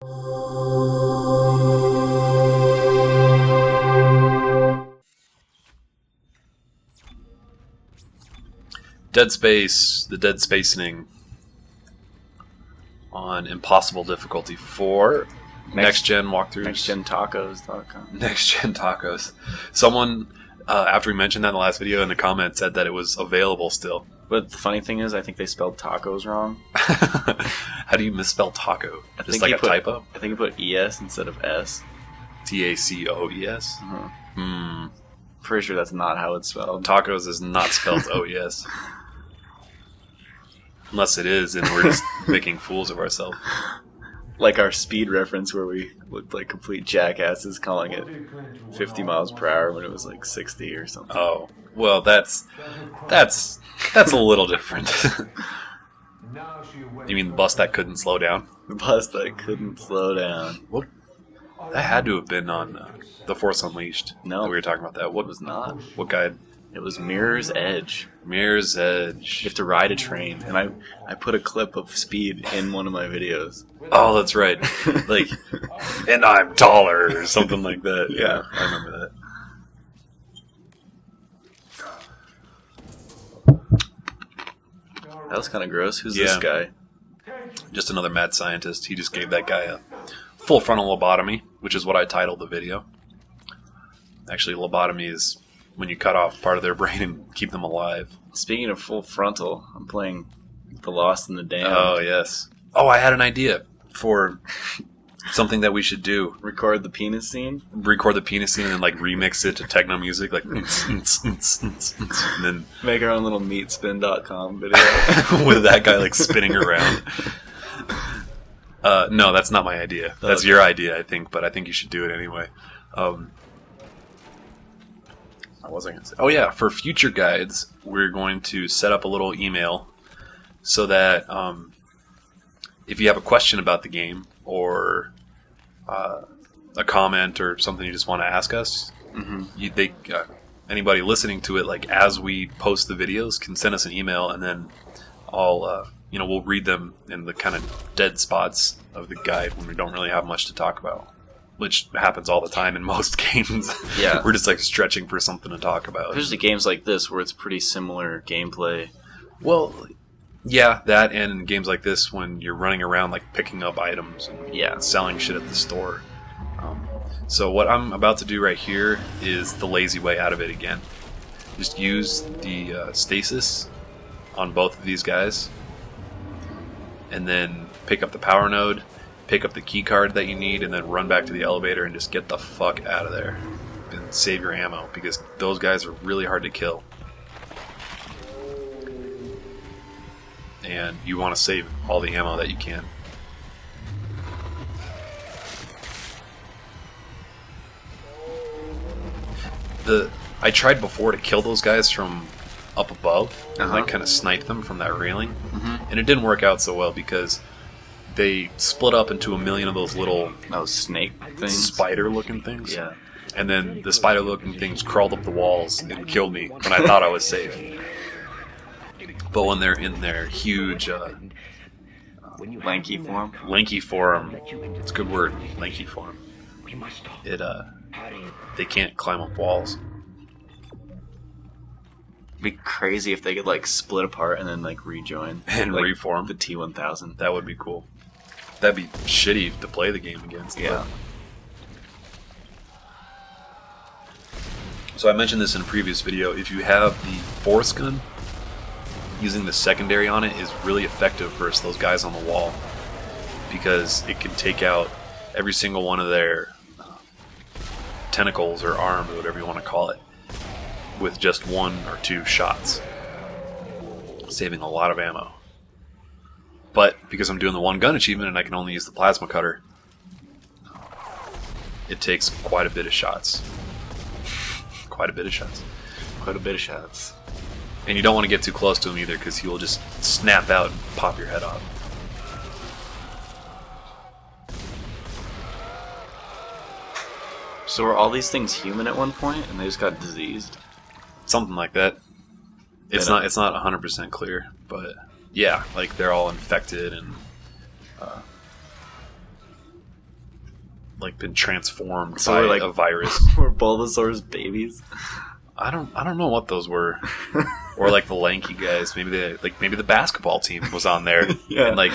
Dead Space, the Dead Spacening on impossible difficulty for next gen walkthroughs. NextGenTacos.com. Next Gen Tacos. Someone, after we mentioned that in the last video, in the comments said that it was available still. But the funny thing is, I think they spelled tacos wrong. How do you misspell taco? Just like a typo? I think you put ES instead of S. TACOES? Pretty sure that's not how it's spelled. Tacos is not spelled OES. Unless it is, and we're just making fools of ourselves. Like our speed reference where we looked like complete jackasses calling it 50 miles per hour when it was like 60 or something. Oh, well, that's a little different. You mean the bus that couldn't slow down? The bus that couldn't slow down. What? That had to have been on The Force Unleashed. No. We were talking about that. What It was not. What guide? It was Mirror's Edge. Mirror's Edge. You have to ride a train. And I put a clip of Speed in one of my videos. Oh, that's right. Like, and I'm taller or something like that. Yeah, I remember that. That was kind of gross. Who's this guy? Just another mad scientist. He just gave that guy a full frontal lobotomy, which is what I titled the video. Actually, lobotomy is when you cut off part of their brain and keep them alive. Speaking of full frontal, I'm playing The Lost and the Damned. Oh, yes. Oh, I had an idea for something that we should do. Record the penis scene? Record the penis scene and then, like, remix it to techno music, like, and then Make our own little meatspin.com video. with that guy, like, spinning around. No, that's not my idea. That's your idea, I think, but I think you should do it anyway. What was I going to say? Oh, yeah, for future guides, we're going to set up a little email so that if you have a question about the game or a comment or something you just want to ask us, anybody listening to it, like as we post the videos, can send us an email, and then I'll we'll read them in the kind of dead spots of the guide when we don't really have much to talk about, which happens all the time in most games. Yeah. We're just like stretching for something to talk about. There's the games like this where it's pretty similar gameplay. Well, yeah, that, and in games like this when you're running around like picking up items and selling shit at the store. So what I'm about to do right here is the lazy way out of it again. Just use the stasis on both of these guys, and then pick up the power node, pick up the key card that you need, and then run back to the elevator and just get the fuck out of there and save your ammo, because those guys are really hard to kill. And you want to save all the ammo that you can. I tried before to kill those guys from up above and like kind of snipe them from that railing, and it didn't work out so well because they split up into a million of those little snake things, spider-looking things. Yeah, and then the spider-looking things crawled up the walls and killed me when I thought I was safe. But when they're in their huge lanky form, it's a good word, lanky form. They can't climb up walls. It'd be crazy if they could like split apart and then like rejoin and like reform the T-1000. That would be cool. That'd be shitty to play the game against. Yeah. So I mentioned this in a previous video. If you have the force gun, using the secondary on it is really effective versus those guys on the wall, because it can take out every single one of their tentacles or arms or whatever you want to call it with just 1 or 2 shots, saving a lot of ammo. But because I'm doing the one gun achievement and I can only use the plasma cutter, it takes quite a bit of shots. Quite a bit of shots. And you don't want to get too close to him either, because he will just snap out and pop your head off. So are all these things human at one point, and they just got diseased? Something like that. It's not 100% clear, but yeah, like they're all infected and like been transformed So by we're, like, a virus. Were Bulbasaur's babies? I don't know what those were. Or like the lanky guys. Maybe the basketball team was on there. Yeah. And like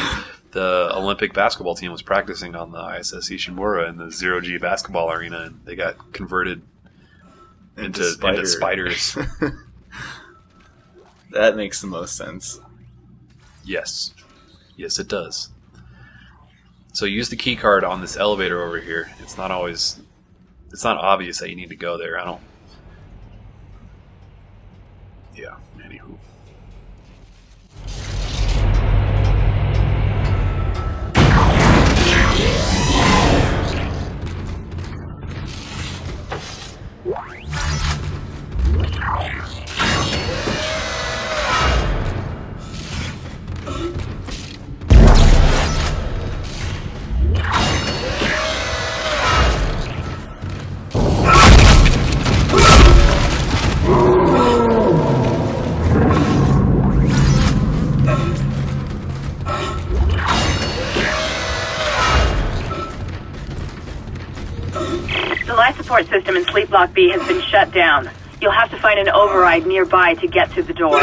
the Olympic basketball team was practicing on the ISS Ishimura in the 0G basketball arena, and they got converted into spiders. That makes the most sense. Yes. Yes, it does. So use the key card on this elevator over here. It's not obvious that you need to go there. Yeah, anywho. The life support system in Sleep Block B has been shut down. You'll have to find an override nearby to get to the door.